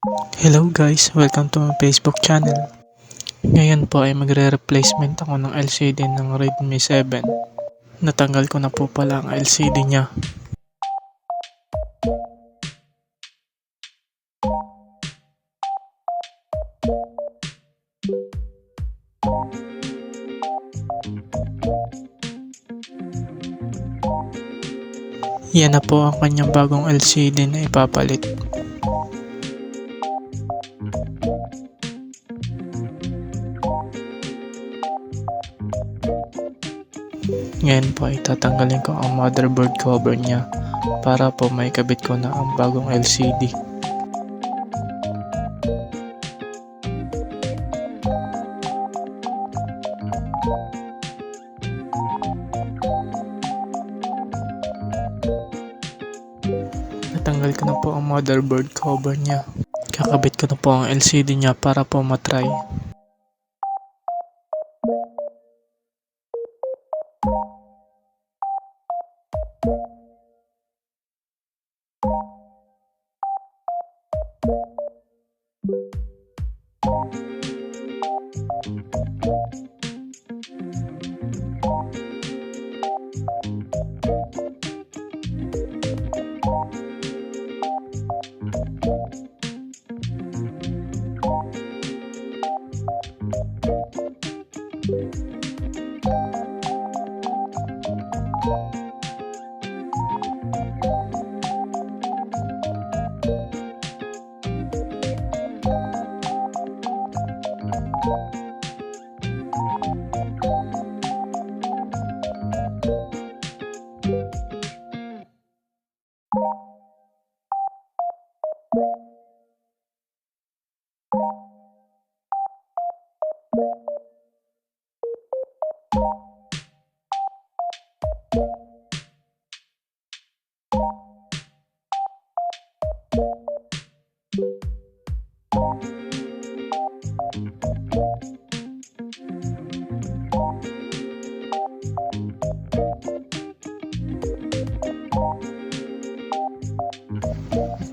Hello guys, welcome to my Facebook channel. Ngayon po ay magre-replacement ako ng LCD ng Redmi 7. Natanggal ko na po pala ang LCD niya. Yan na po ang kanyang bagong LCD na ipapalit. Ngayon po ay tatanggalin ko ang motherboard cover niya para po maikabit ko na ang bagong LCD. Natanggal ko na po ang motherboard cover niya. Kakabit ko na po ang LCD niya para po matry.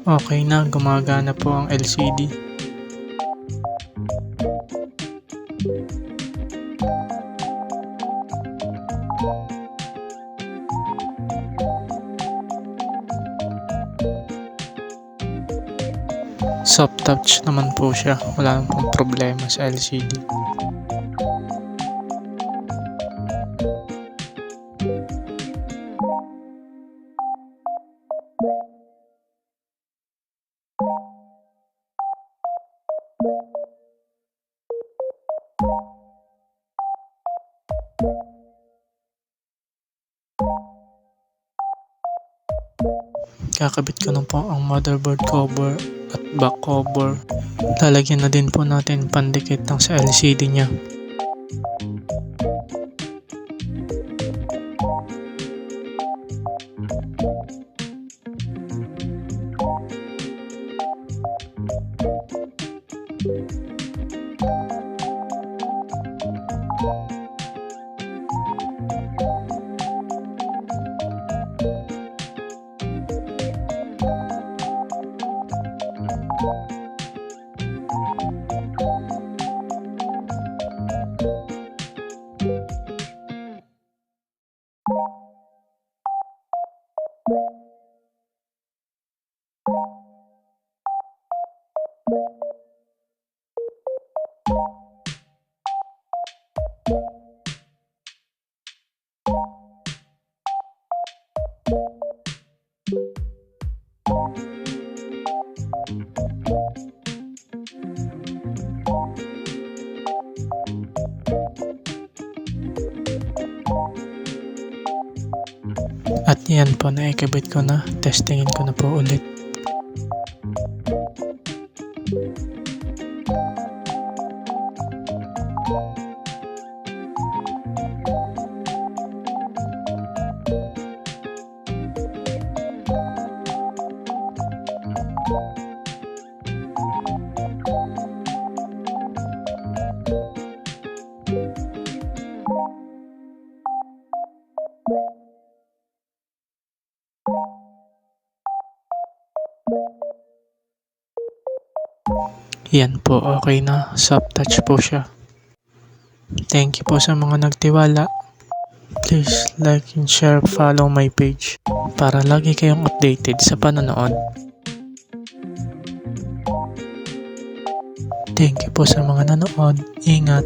Okay na, gumagana po ang LCD. Soft touch naman po siya, wala nang pong problema sa LCD. Kakabit ko na po ang motherboard cover at back cover. Lalagyan na din po natin pandikit ng sa LCD niya. At yan po, naikabit ko na. Testingin ko na po ulit. Yan po, okay na. Soft touch po siya. Thank you po sa mga nagtiwala. Please like and share, follow my page para lagi kayong updated sa panonood. Thank you po sa mga nanood. Ingat.